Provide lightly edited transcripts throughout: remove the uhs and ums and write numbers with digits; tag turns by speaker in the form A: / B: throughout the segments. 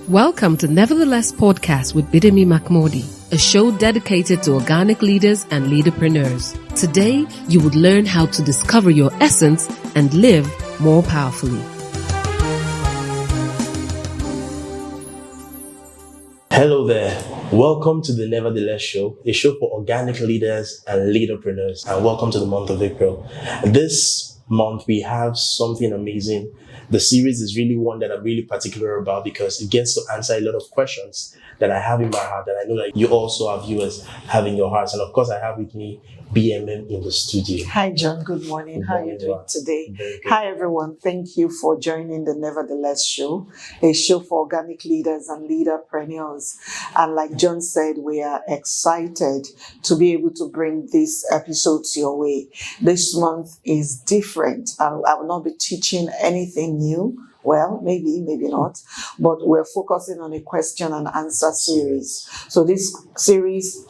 A: Welcome to Nevertheless Podcast with Bidemi Mark-Mordi, a show dedicated to organic leaders and leaderpreneurs. Today, you would learn how to discover your essence and live more powerfully.
B: Hello there. Welcome to the Nevertheless Show, a show for organic leaders and leaderpreneurs. And welcome to the month of April. This month, we have something amazing. The series is really one that I'm really particular about because it gets to answer a lot of questions that I have in my heart, and I know that you also, our viewers, have in your hearts. And of course, I have with me BMM in the studio.
C: Hi, John. Good morning. How are you doing today? Hi, everyone. Thank you for joining the Nevertheless Show, a show for organic leaders and leaderpreneurs. And like John said, we are excited to be able to bring these episodes your way. This month is different. I will not be teaching anything new. Well, maybe not, but we're focusing on a question and answer series. So this series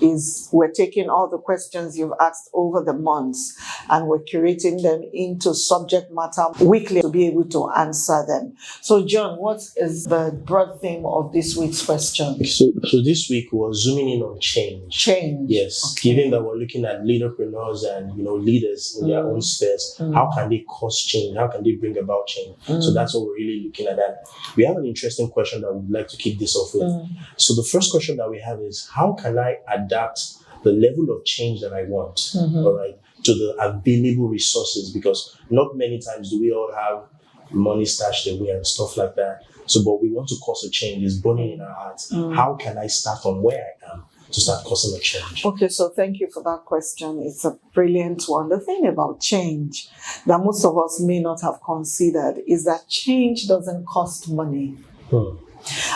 C: we're taking all the questions you've asked over the months and we're curating them into subject matter weekly to be able to answer them. So John, what is the broad theme of this week's question?
B: So this week we're zooming in on change.
C: Change.
B: Yes.
C: Okay.
B: Given that we're looking at leaderpreneurs and leaders in their own space, how can they cause change? How can they bring about change? So that's what we're really looking at. That we have an interesting question that we'd like to kick this off with. So the first question that we have is, how can I adapt the level of change that I want, all right, to the available resources? Because not many times do we all have money stashed away and stuff like that. So, but we want to cause a change. It's burning in our hearts. How can I start from where I am to start causing a change?
C: Okay, so thank you for that question. It's a brilliant one. The thing about change that most of us may not have considered is that change doesn't cost money.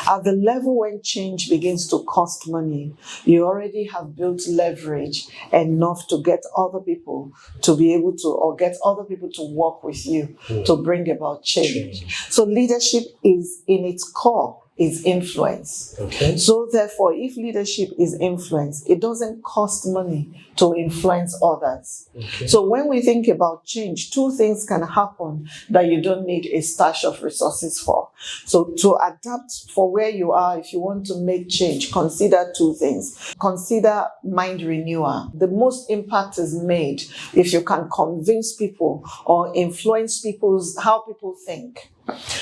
C: At the level when change begins to cost money, you already have built leverage enough to get other people to be able to, or get other people to work with you to bring about change. So leadership is in its core is influence.
B: Okay.
C: So therefore, if leadership is influence, it doesn't cost money to influence others.
B: Okay.
C: So when we think about change, two things can happen that you don't need a stash of resources for. So to adapt for where you are, if you want to make change, consider two things. Consider mind renewal. The most impact is made if you can convince people or influence how people think.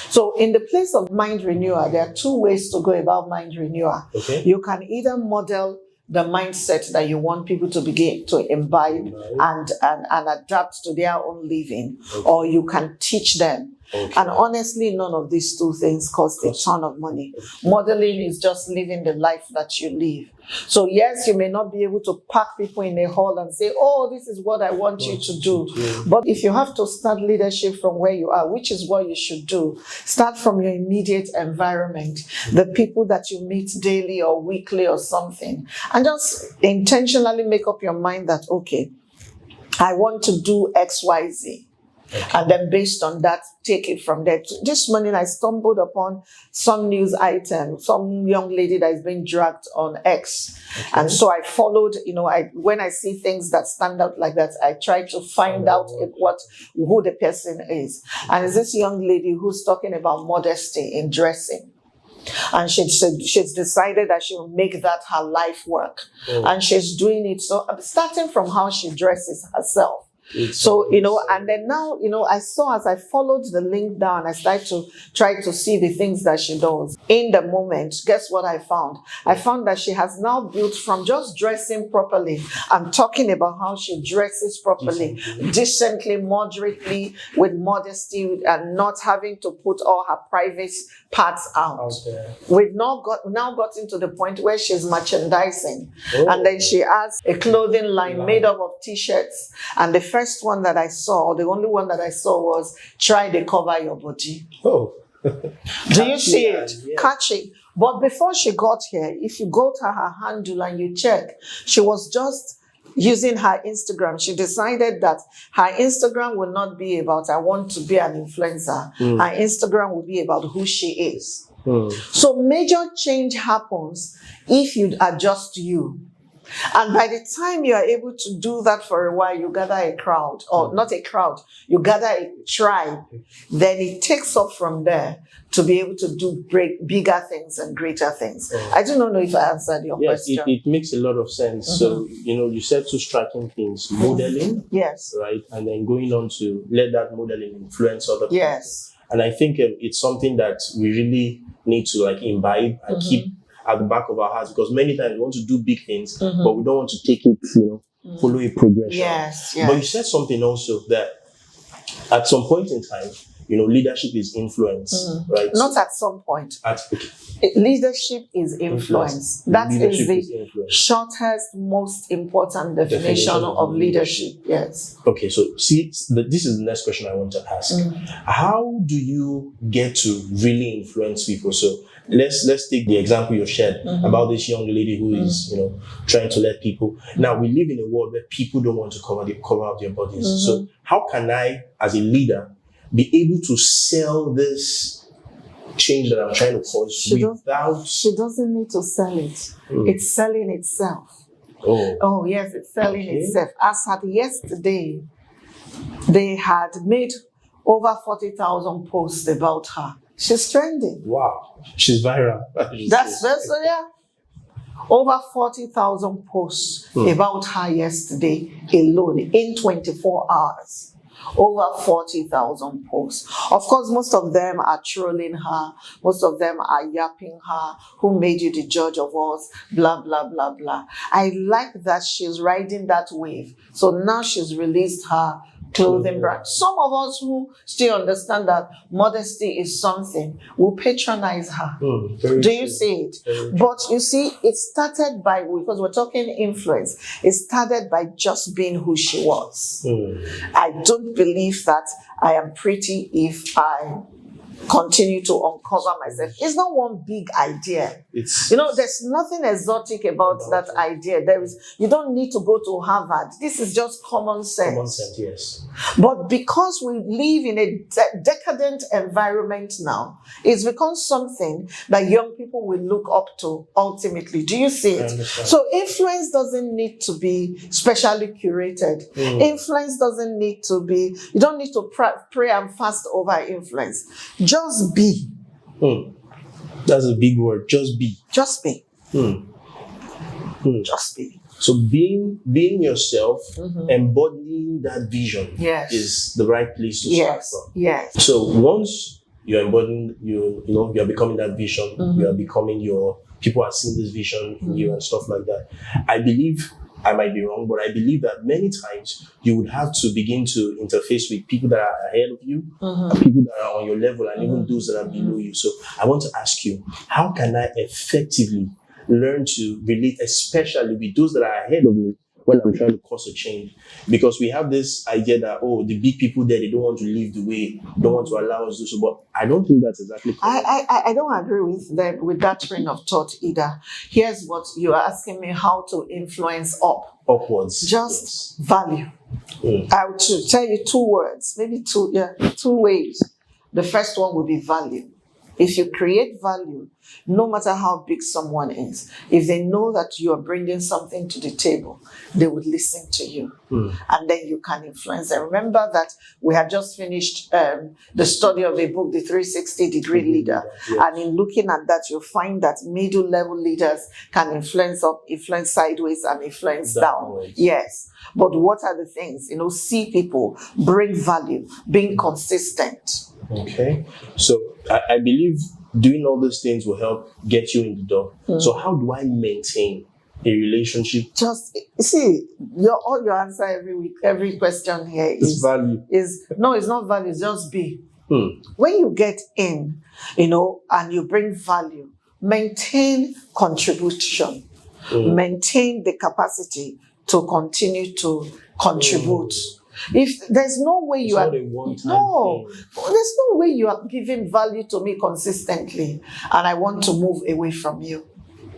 C: So in the place of mind renewal, there are two ways to go about mind renewal.
B: Okay.
C: You can either model the mindset that you want people to begin to imbibe and adapt to their own living, or you can teach them.
B: Okay.
C: And honestly, none of these two things cost a ton of money. Modeling is just living the life that you live. So yes, you may not be able to pack people in a hall and say, oh, this is what I want you to do. But if you have to start leadership from where you are, which is what you should do, start from your immediate environment, the people that you meet daily or weekly or something, and just intentionally make up your mind that, okay, I want to do X, Y, Z. Okay. And then based on that, take it from there. This morning, I stumbled upon some news item, some young lady that is being dragged on X. Okay. And so I followed, when I see things that stand out like that, I try to find out who the person is. And it's this young lady who's talking about modesty in dressing. And she's decided that she will make that her life work. And she's doing it. So starting from how she dresses herself. And then now, I saw as I followed the link down, I started to try to see the things that she does. In the moment, guess what I found? I found that she has now built from just dressing properly. I'm talking about how she dresses properly, decently, moderately, with modesty, and not having to put all her private parts out. Okay. We've now gotten to the point where she's merchandising. And then she has a clothing line made up of t-shirts. And the first one that I saw, the only one that I saw was, try to cover your body.
B: Oh.
C: Do you see it? Yeah. Catchy. But before she got here, if you go to her handle and you check, she was just using her Instagram. She decided that her Instagram will not be about, I want to be an influencer. Her Instagram will be about who she is. So major change happens if you adjust you. And by the time you are able to do that for a while, you gather a crowd, or not a crowd, you gather a tribe. Then it takes off from there to be able to do bigger things and greater things. I do not know if I answered your question.
B: It makes a lot of sense. So, you said two striking things: modeling,
C: yes,
B: right, and then going on to let that modeling influence other people.
C: Yes.
B: And I think it's something that we really need to like imbibe and keep at the back of our hearts, because many times we want to do big things, but we don't want to take it, follow a progression.
C: Yes.
B: But you said something also that at some point in time, leadership is influence, right?
C: Not at some point. Leadership is influence. That is the shortest, most important definition of leadership. Yes.
B: Okay, so see, this is the next question I want to ask. How do you get to really influence people? So let's take the example you shared about this young lady who is, trying to let people. Now we live in a world where people don't want to cover up their bodies. So how can I, as a leader, be able to sell this change that I'm trying to cause She
C: doesn't need to sell it. It's selling itself. Oh yes, it's selling itself. As at yesterday, they had made over 40,000 posts about her. She's trending.
B: Wow. She's viral.
C: That's over 40,000 posts about her yesterday alone in 24 hours. Over 40,000 posts. Of course, most of them are trolling her. Most of them are yapping her. Who made you the judge of us? Blah, blah, blah, blah. I like that she's riding that wave. So now she's released her clothing brand. Some of us who still understand that modesty is something will patronize her. Do you see it? But you see, it started by, because we're talking influence, it started by just being who she was. I don't believe that I am pretty if I continue to uncover myself. It's not one big idea. There's nothing exotic about that idea. You don't need to go to Harvard. This is just common sense.
B: Common sense, yes.
C: But because we live in a decadent environment now, it's become something that young people will look up to ultimately. Do you see it? So influence doesn't need to be specially curated. Influence doesn't need to be, you don't need to pray and fast over influence. Just be.
B: That's a big word. Just be.
C: Just be. Just be.
B: So being yourself, embodying that vision is the right place to start from.
C: Yes.
B: So once you're embodying, you're becoming that vision, you are becoming people are seeing this vision in you and stuff like that. I believe, I might be wrong, but I believe that many times you would have to begin to interface with people that are ahead of you, people that are on your level, and even those that are below you. So I want to ask you, how can I effectively learn to relate, especially with those that are ahead of me when I'm trying to cause a change? Because we have this idea that, the big people there, they don't want to live the way, don't want to allow us to do so. But I don't think that's exactly correct.
C: I don't agree with that train of thought either. Here's what you're asking me: how to influence
B: upwards.
C: Just value. I would tell you two words, maybe two ways. The first one would be value. If you create value, no matter how big someone is, if they know that you are bringing something to the table, they would listen to you. And then you can influence them. Remember that we had just finished the study of a book, The 360-Degree Leader.
B: Yes.
C: And in looking at that, you'll find that middle-level leaders can influence up, influence sideways, and influence down. Yes. But what are the things? See people, bring value, being consistent.
B: Okay. So I believe doing all those things will help get you in the door. So how do I maintain a relationship?
C: Just see, your answer every week, every question here is
B: value.
C: No, it's not value, it's just be. When you get in, and you bring value, maintain contribution, maintain the capacity to continue to contribute. If there's no way there's no way you are giving value to me consistently, and I want to move away from you.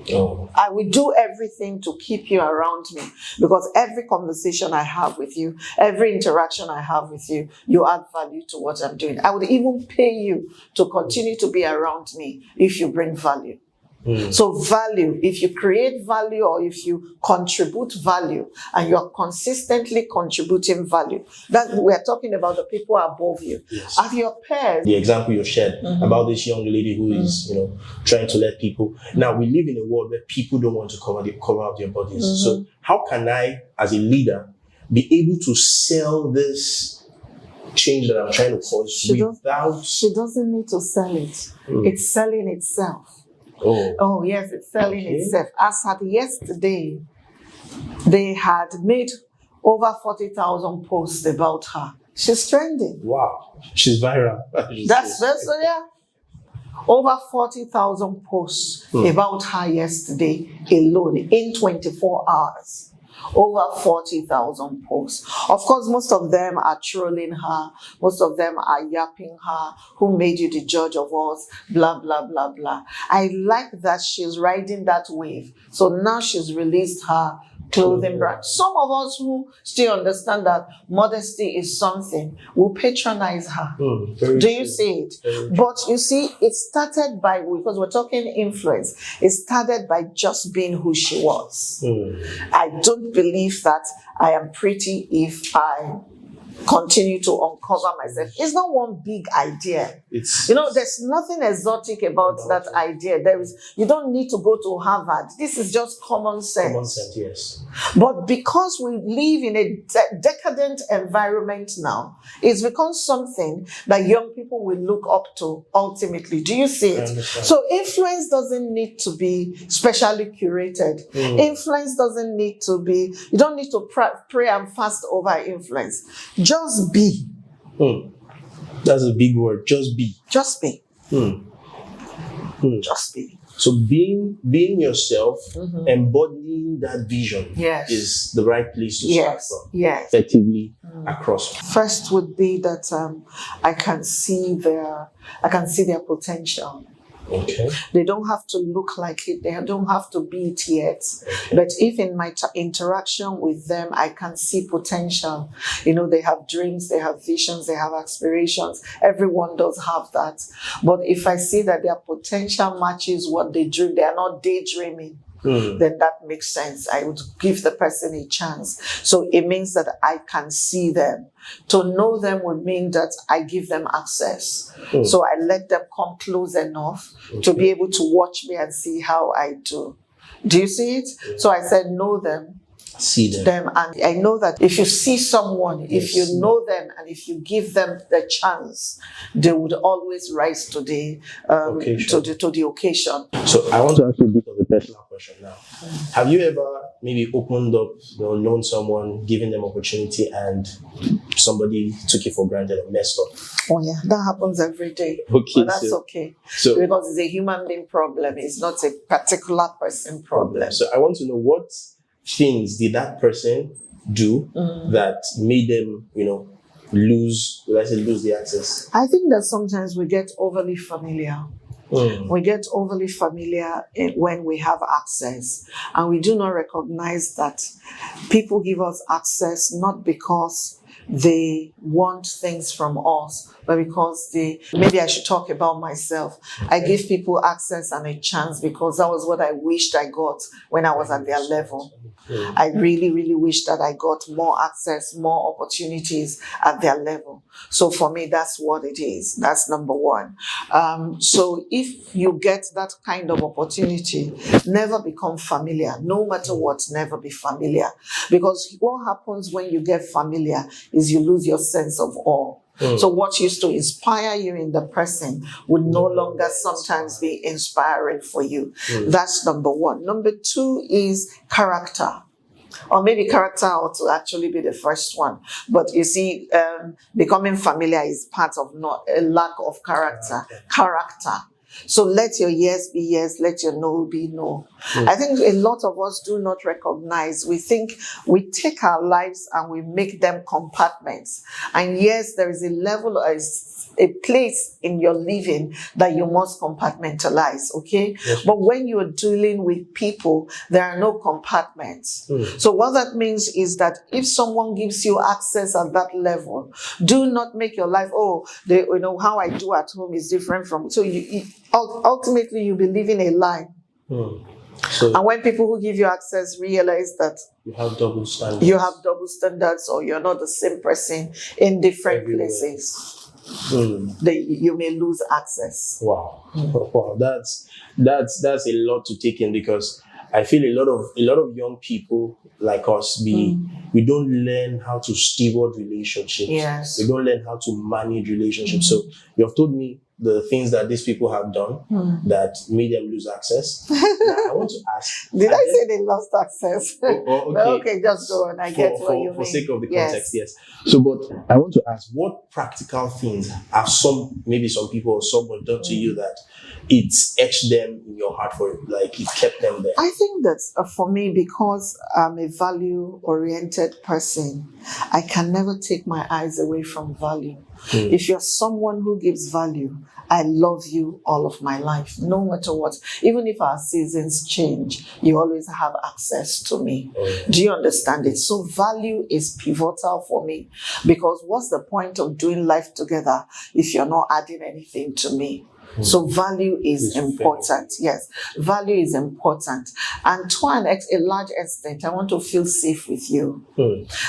C: I will do everything to keep you around me, because every conversation I have with you, every interaction I have with you, you add value to what I'm doing. I would even pay you to continue to be around me if you bring value. So value, if you create value or if you contribute value and you're consistently contributing value, that we're talking about the people above you.
B: Yes.
C: Are your peers?
B: The example you shared about this young lady who is, trying to let people. Now we live in a world where people don't want to cover up their bodies. So how can I, as a leader, be able to sell this change that I'm trying to cause without?
C: She doesn't need to sell it. It's selling itself. Oh yes, it's selling itself. As at yesterday, they had made over 40,000 posts about her. She's trending.
B: Wow, she's viral.
C: That's yeah. Over 40,000 posts about her yesterday alone in 24 hours. Over 40,000 posts. Of course, most of them are trolling her. Most of them are yapping her. Who made you the judge of us? Blah, blah, blah, blah. I like that she's riding that wave. So now she's released her clothing brand. Some of us who still understand that modesty is something will patronize her. Do you see it? But you see, it started by, because we're talking influence, it started by just being who she was. I don't believe that I am pretty if I continue to uncover myself. It's not one big idea. There's nothing exotic about that idea. You don't need to go to Harvard. This is just common sense.
B: Common sense, yes.
C: But because we live in a decadent environment now, it's become something that young people will look up to ultimately. Do you see it? So influence doesn't need to be specially curated. Influence doesn't need to be, you don't need to pray and fast over influence. Just be.
B: That's a big word. Just be.
C: Just be. Just be.
B: So being yourself, embodying that vision is the right place to start from.
C: Yes.
B: Effectively across.
C: First would be that I can see their potential.
B: Okay.
C: They don't have to look like it. They don't have to be it yet. Okay. But if in my interaction with them, I can see potential. They have dreams, they have visions, they have aspirations. Everyone does have that. But if I see that their potential matches what they dream, they are not daydreaming, then that makes sense. I would give the person a chance. So it means that I can see them. To know them would mean that I give them access. So I let them come close enough to be able to watch me and see how I do. Do you see it? So I said, know them.
B: See them.
C: And I know that if you see someone, if you know them, and if you give them the chance, they would always rise to the occasion.
B: So I want to ask you a bit of a personal question now. Have you ever maybe opened up, known someone, given them opportunity, and somebody took it for granted and messed up?
C: Oh yeah, that happens every day.
B: Okay,
C: but that's okay. So, because it's a human being problem. It's not a particular person problem.
B: So I want to know, what things did that person do that made them, lose the access?
C: I think that sometimes we get overly familiar. We get overly familiar when we have access, and we do not recognize that people give us access not because they want things from us, but because maybe I should talk about myself. I give people access and a chance because that was what I wished I got when I was at their level. I really, really wish that I got more access, more opportunities at their level. So for me, that's what it is. That's number one. So if you get that kind of opportunity, never become familiar. No matter what, never be familiar. Because what happens when you get familiar is you lose your sense of awe. So what used to inspire you in the person would no longer sometimes be inspiring for you. That's number one. Number two is character. Or maybe character ought to actually be the first one. But you see, becoming familiar is part of not a lack of character. Character. So let your yes be yes, let your no be no. I think a lot of us do not recognize. We think we take our lives and we make them compartments. And yes, there is a level, a place in your living that you must compartmentalize, okay? Yes. But when you're dealing with people, there are no compartments. So what that means is that if someone gives you access at that level, do not make your life, how I do at home is different from, so ultimately you'll be living a lie.
B: So
C: And when people who give you access realize that
B: you have double standards.
C: Or you're not the same person in different
B: Everywhere.
C: places, you may lose access.
B: Wow. Wow, that's a lot to take in, because I feel a lot of young people like us, we don't learn how to steward relationships.
C: Yes.
B: We don't learn how to manage relationships. So you have told me the things that these people have done that made them lose access. Now, I want to ask.
C: Did I say they lost access?
B: Okay.
C: Okay, just go on. I get what you mean.
B: For sake of the context, yes. So, but I want to ask, what practical things have some people or someone done to you that it's etched them in your heart for, like, it kept them there?
C: I think that for me, because I'm a value-oriented person, I can never take my eyes away from value. If you're someone who gives value, I love you all of my life, no matter what. Even if our seasons change, you always have access to me. Do you understand it? So value is pivotal for me, because what's the point of doing life together if you're not adding anything to me? So value is important. Yes, value is important. And to a large extent, I want to feel safe with you.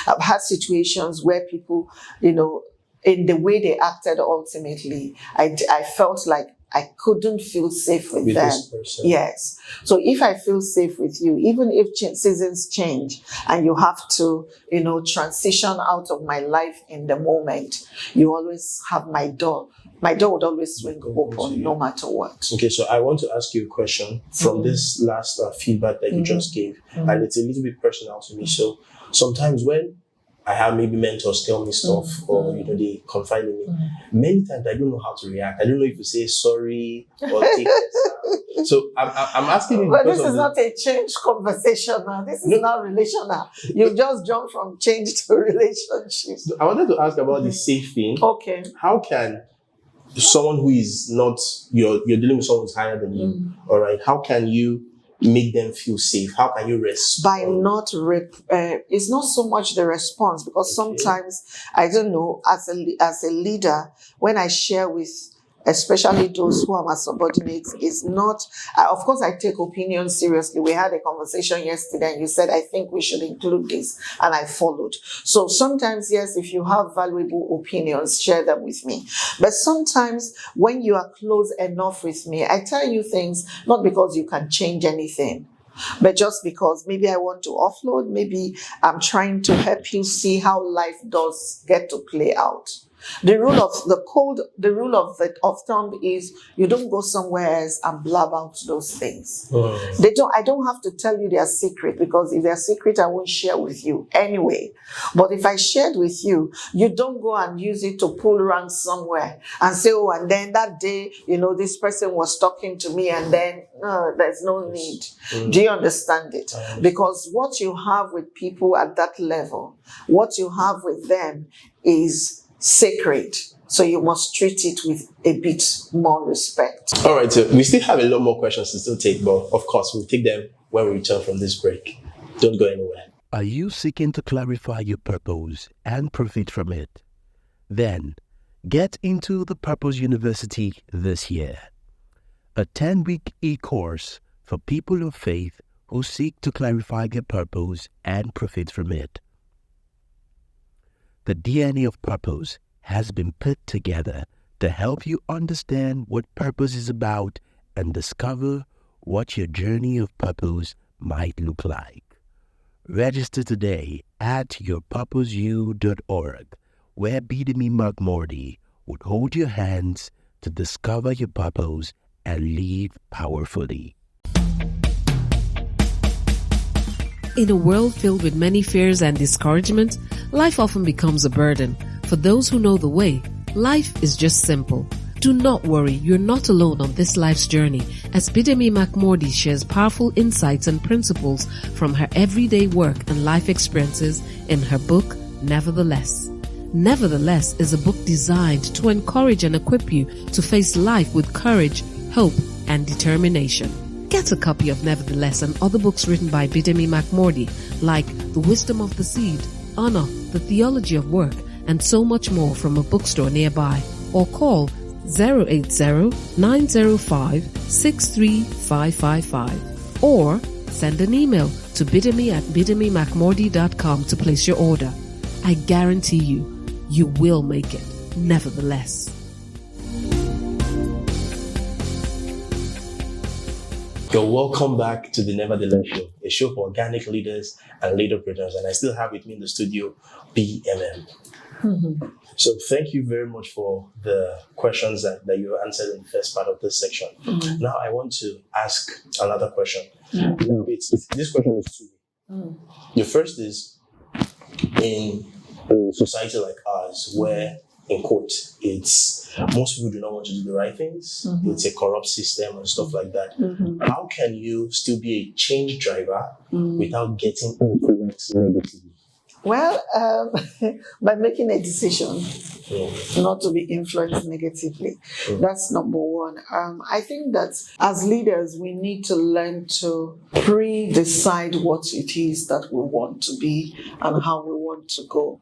C: I've had situations where people, in the way they acted ultimately, I felt like I couldn't feel safe with them.
B: This person.
C: Yes. So if I feel safe with you, even if seasons change and you have to, transition out of my life in the moment, you always have my door. My door would always swing open, no matter what.
B: Okay, so I want to ask you a question from this last feedback that you just gave, and it's a little bit personal to me. So sometimes when I have maybe mentors tell me stuff, or they confide in me, many times I don't know how to react. I don't know if to say sorry or take this. So I'm asking you.
C: But this is not a change conversation now. This is not relational. You just jump from change to relationships.
B: I wanted to ask about the safe thing.
C: Okay.
B: How can someone who is not, you're dealing with someone who's higher than you, all right, how can you make them feel safe? How can you respond?
C: By not, it's not so much the response, because sometimes, I don't know, as a leader, when I share with, especially those who are my subordinates, is not, of course I take opinions seriously. We had a conversation yesterday and you said, I think we should include this, and I followed. So sometimes, yes, if you have valuable opinions, share them with me. But sometimes when you are close enough with me, I tell you things, not because you can change anything, but just because maybe I want to offload, maybe I'm trying to help you see how life does get to play out. The rule of thumb is you don't go somewhere else and blab out those things. I don't have to tell you their secret, because if they're secret, I won't share with you anyway. But if I shared with you, you don't go and use it to pull around somewhere and say, oh, and then that day, this person was talking to me, and then there's no need. Do you understand it? Because what you have with people at that level, what you have with them is sacred. So you must treat it with a bit more respect.
B: All right, so we still have a lot more questions to still take, but of course we'll take them when we return from this break. Don't go anywhere.
D: Are you seeking to clarify your purpose and profit from it? Then get into the Purpose University this year. A 10-week e-course for people of faith who seek to clarify their purpose and profit from it. The DNA of purpose has been put together to help you understand what purpose is about and discover what your journey of purpose might look like. Register today at yourpurposeu.org, where Bidemi Mark-Mordi would hold your hands to discover your purpose and live powerfully.
A: In a world filled with many fears and discouragement, life often becomes a burden. For those who know the way, life is just simple. Do not worry, you're not alone on this life's journey, as Bidemi Mark-Mordi shares powerful insights and principles from her everyday work and life experiences in her book, Nevertheless. Nevertheless is a book designed to encourage and equip you to face life with courage, hope, and determination. Get a copy of Nevertheless and other books written by Bidemi Mark-Mordi, like The Wisdom of the Seed, Honor, The Theology of Work, and so much more from a bookstore nearby, or call 080-905-63555. or send an email to bidemi@bidemimark-Mordi.com to place your order. I guarantee you will make it, nevertheless.
B: You're welcome back to the Nevertheless Show, a show for organic leaders and leaderpreneurs. And I still have with me in the studio BMM. So thank you very much for the questions that you answered in the first part of this section. Now I want to ask another question. This question is two. The first is, in a society like ours, where, in quote, it's most people do not want to do the right things. It's a corrupt system and stuff like that. How can you still be a change driver without getting influenced negatively?
C: Well, by making a decision not to be influenced negatively. That's number one. I think that as leaders, we need to learn to pre-decide what it is that we want to be and how we want to go.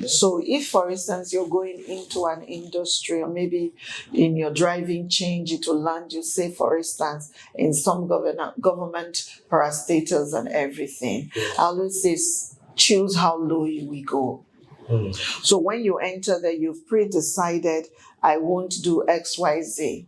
C: So if, for instance, you're going into an industry, or maybe in your driving change, it will land you, say, for instance, in some government parastatals and everything. I always say, choose how low we go. So when you enter there, you've pre-decided, I won't do X, Y, Z.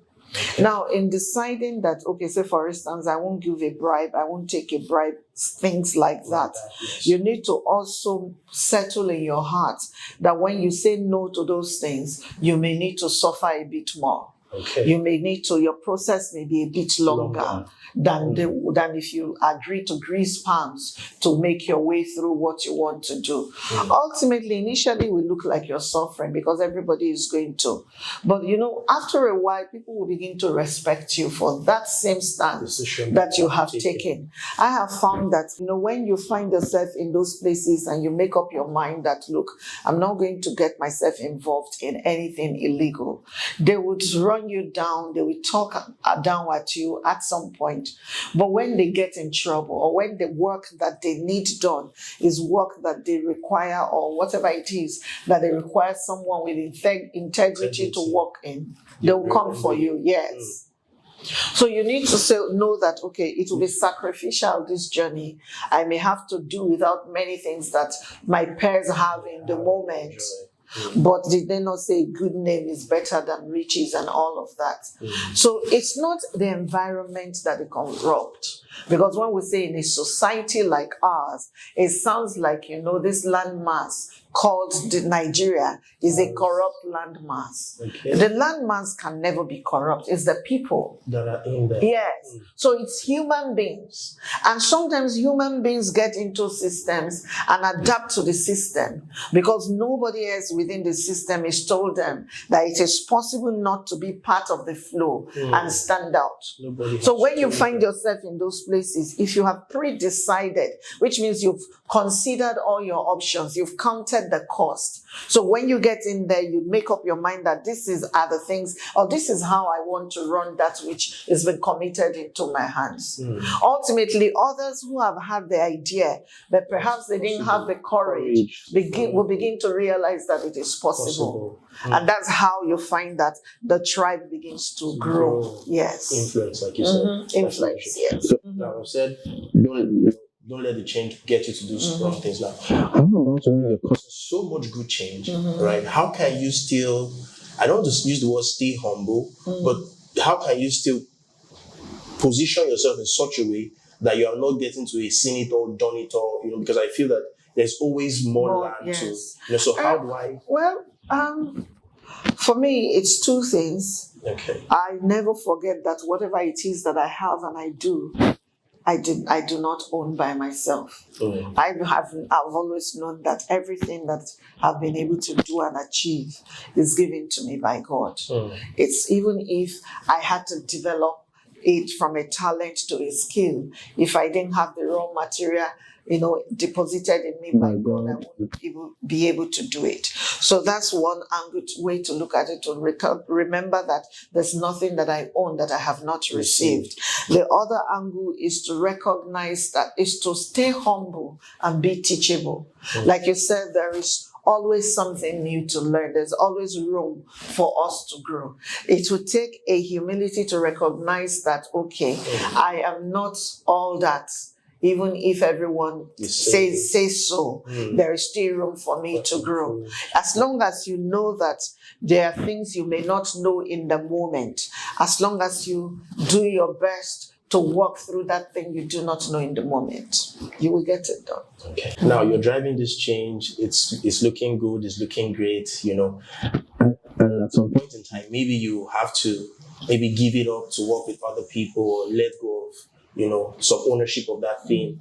C: Now, in deciding that, okay, say for instance, I won't give a bribe, I won't take a bribe, things like that. You need to also settle in your heart that when you say no to those things, you may need to suffer a bit more. You may need to, your process may be a bit longer than if you agree to grease palms to make your way through what you want to do. Ultimately, initially, we look like you're suffering because everybody is going to. But, after a while, people will begin to respect you for that same stance that you have taken. I have found that, when you find yourself in those places and you make up your mind that, look, I'm not going to get myself involved in anything illegal, they would run you down, they will talk down at you at some point. But when they get in trouble, or when the work that they need done is work that they require, or whatever it is that they require someone with integrity to work in, they will come for you. Yes. So you need to know that, okay, it will be sacrificial, this journey. I may have to do without many things that my peers have in the moment. But did they not say good name is better than riches and all of that? So it's not the environment that they corrupt. Because when we say in a society like ours, it sounds like, this landmass called Nigeria is a corrupt landmass. The landmass can never be corrupt. It's the people
B: that are in there.
C: Yes. So it's human beings. And sometimes human beings get into systems and adapt to the system because nobody else within the system is told them that it is possible not to be part of the flow and stand out. So when you find yourself in those places, if you have pre-decided, which means you've considered all your options, you've counted the cost. So when you get in there, you make up your mind that this are the things, or this is how I want to run that which has been committed into my hands. Ultimately, others who have had the idea, but perhaps they didn't have the courage, will begin to realize that it is possible. And that's how you find that the tribe begins to grow. Yes.
B: Influence, like you said.
C: Influence, yes.
B: So, now I've said, don't let the change get you to do wrong things now. I'm about to know because so much good change, right? How can you still, I don't just use the word stay humble, but how can you still position yourself in such a way that you are not getting to a seen it all, done it all, because I feel that there's always more land to, so how do I?
C: Well, for me, it's two things.
B: Okay.
C: I never forget that whatever it is that I have and I do, I do not own by myself. I've always known that everything that I've been able to do and achieve is given to me by God. It's even if I had to develop it from a talent to a skill, if I didn't have the raw material, deposited in me by God, I wouldn't be able to do it. So that's one way to look at it, to remember that there's nothing that I own that I have not received. The other angle is to recognize that, is to stay humble and be teachable. Like you said, there is always something new to learn. There's always room for us to grow. It would take a humility to recognize that, okay, I am not all that. Even if everyone says so, there is still room for me to grow. As long as you know that there are things you may not know in the moment, as long as you do your best to walk through that thing you do not know in the moment, you will get it done.
B: Okay. Now you're driving this change. It's looking good. It's looking great. And at some point in time, maybe you have to maybe give it up to work with other people or let go of some ownership of that thing.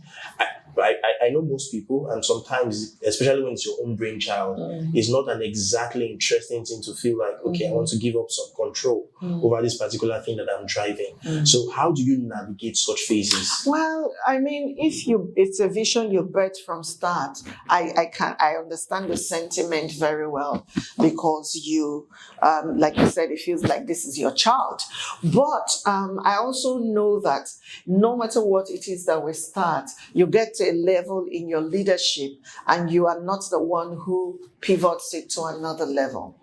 B: I know most people, and sometimes, especially when it's your own brainchild, it's not an exactly interesting thing to feel like, okay, I want to give up some control over this particular thing that I'm driving. So how do you navigate such phases?
C: Well, I mean, it's a vision you birth from start. I understand the sentiment very well, because you, like you said, it feels like this is your child. But I also know that no matter what it is that we start, you get to a level in your leadership and you are not the one who pivots it to another level.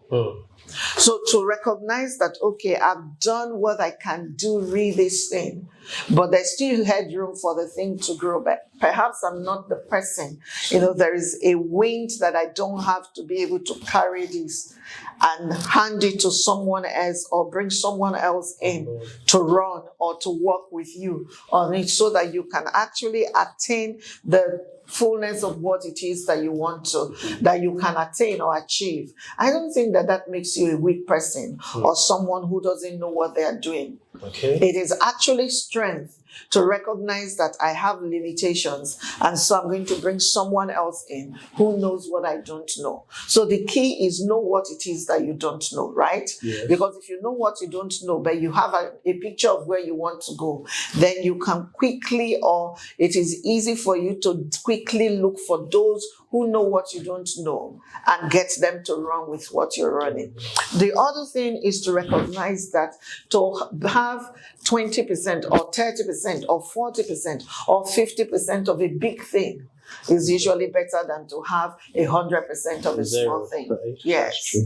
C: So to recognize that, okay, I've done what I can do with this thing, but there's still headroom for the thing to grow. But perhaps I'm not the person. There is a wind that I don't have to be able to carry this and hand it to someone else or bring someone else in to run or to work with you on it, so that you can actually attain the fullness of what it is that you want to, that you can attain or achieve. I don't think that makes you a weak person or someone who doesn't know what they are doing.
B: Okay.
C: It is actually strength to recognize that I have limitations, and so I'm going to bring someone else in who knows what I don't know. So the key is know what it is that you don't know, right?
B: Yes.
C: Because if you know what you don't know, but you have a picture of where you want to go, then you can quickly, or it is easy for you to quickly look for those who know what you don't know and get them to run with what you're running. The other thing is to recognize that to have 20% or 30% or 40% or 50% of a big thing is usually better than to have 100% of a small thing.
B: Right?
C: Yes.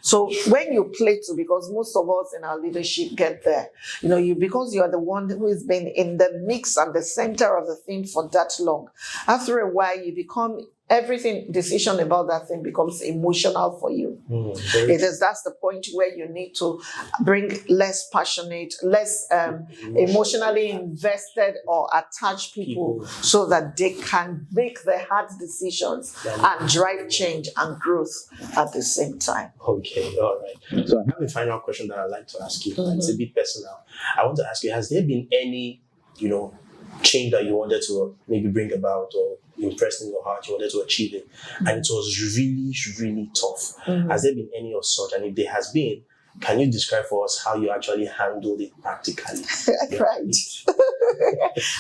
C: So when you play to, because most of us in our leadership get there, because you're the one who has been in the mix and the center of the thing for that long, after a while you become, everything decision about that thing becomes emotional for you. That's the point where you need to bring less passionate, less emotionally invested or attached people so that they can make the hard decisions and drive change and growth at the same time.
B: Okay, all right. So I have a final question that I'd like to ask you. It's a bit personal. I want to ask you, has there been any, change that you wanted to maybe bring about or impressed in your heart, you wanted to achieve it, and it was really, really tough? Has there been any of such? And if there has been, can you describe for us how you actually handled it practically?
C: I cried.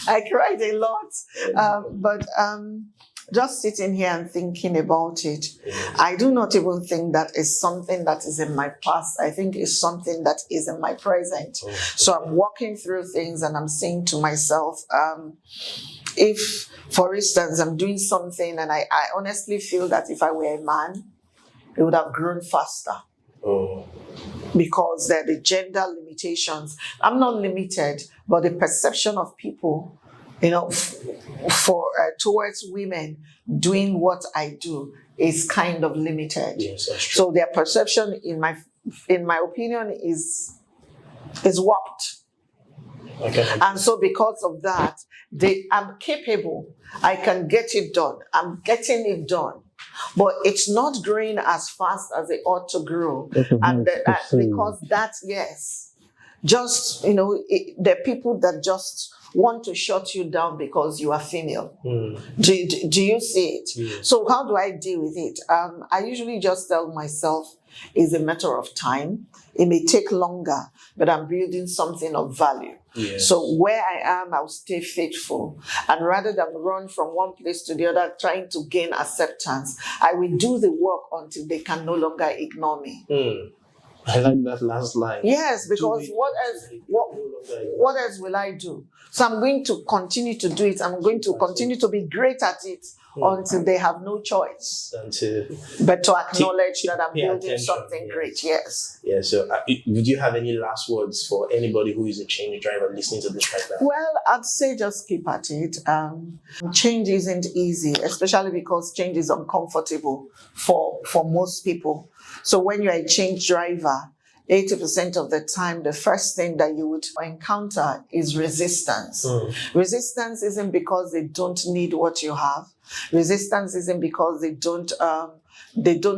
C: I cried a lot. But just sitting here and thinking about it, I do not even think that is something that is in my past. I think it's something that is in my present. So I'm walking through things and I'm saying to myself, if, for instance, I'm doing something and I honestly feel that if I were a man, it would have grown faster. Because there are the gender limitations. I'm not limited, but the perception of people, towards women doing what I do is kind of limited.
B: Yes, that's true.
C: So their perception, in my opinion, is warped.
B: Okay.
C: And so because of that, I'm capable. I can get it done. I'm getting it done. But it's not growing as fast as it ought to grow. And because that's, just, there are people that just want to shut you down because you are female. Do you see it?
B: Yes.
C: So how do I deal with it? I usually just tell myself it's a matter of time. It may take longer, but I'm building something of value.
B: Yes.
C: So where I am, I'll stay faithful. And rather than run from one place to the other, trying to gain acceptance, I will do the work until they can no longer ignore me.
B: I like that last line.
C: Yes, because what else will I do? So I'm going to continue to do it. I'm going to continue to be great at it until they have no choice but to acknowledge that I'm building something great. Yes.
B: Yeah. So, would you have any last words for anybody who is a change driver listening to this right now?
C: Well, I'd say just keep at it. Change isn't easy, especially because change is uncomfortable for most people. So when you're a change driver, 80% of the time, the first thing that you would encounter is resistance. Resistance isn't because they don't need what you have. Resistance isn't because they don't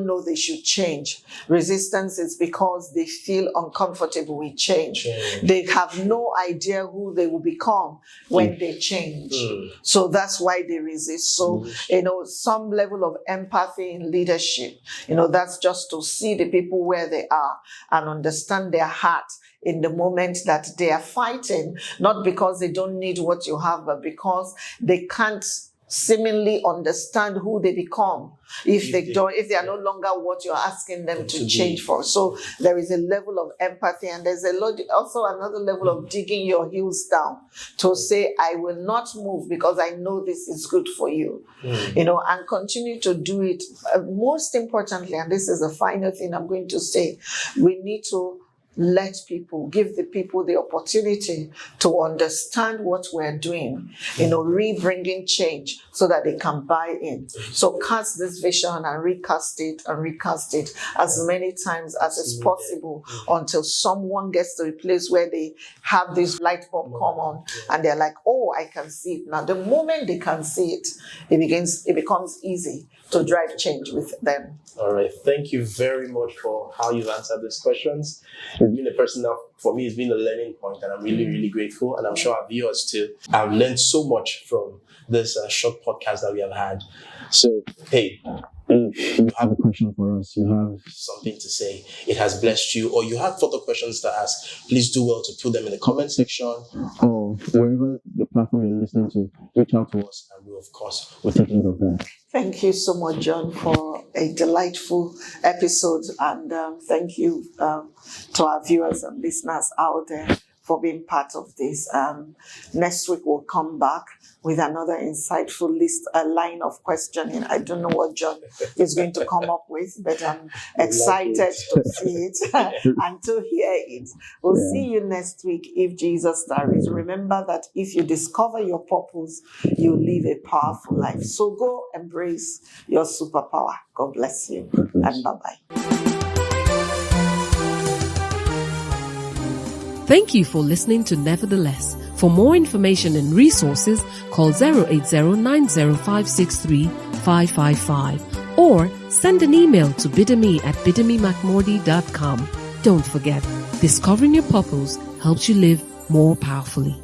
C: know they should change. Resistance is because they feel uncomfortable with change. They have no idea who they will become when they change. So that's why they resist. So, some level of empathy in leadership, that's just to see the people where they are and understand their heart in the moment that they are fighting, not because they don't need what you have, but because they can't seemingly understand who they become if they are no longer what you're asking them to change for. So there is a level of empathy, and there's also another level of digging your heels down to say, I will not move because I know this is good for you, and continue to do it. Most importantly, and this is the final thing I'm going to say, we need to give the people the opportunity to understand what we're doing, re-bringing change so that they can buy in. So cast this vision and recast it as many times as is possible until someone gets to a place where they have this light bulb come on and they're like, oh, I can see it. Now, the moment they can see it, it becomes easy to drive change with them.
B: All right. Thank you very much for how you've answered these questions. It's been a personal, for me, it's been a learning point, and I'm really, really grateful. And I'm sure our viewers too. I've learned so much from this short podcast that we have had. So, hey, if you have a question for us, you have something to say, it has blessed you, or you have further questions to ask, please do well to put them in the comment section or wherever the platform you're listening to. Reach out to us, and we'll take it of that.
C: Thank you so much, John, for a delightful episode, and thank you to our viewers and listeners out there for being part of this. Next week we'll come back with another insightful line of questioning. I don't know what John is going to come up with, but I'm excited to see it and to hear it. We'll see you next week if Jesus tarries. Remember that if you discover your purpose, you live a powerful life. So go embrace your superpower. God bless you, and bye-bye.
A: Thank you for listening to Nevertheless. For more information and resources, call 080-90563-555 or send an email to bidemi@bidemimark.com. Don't forget, discovering your purpose helps you live more powerfully.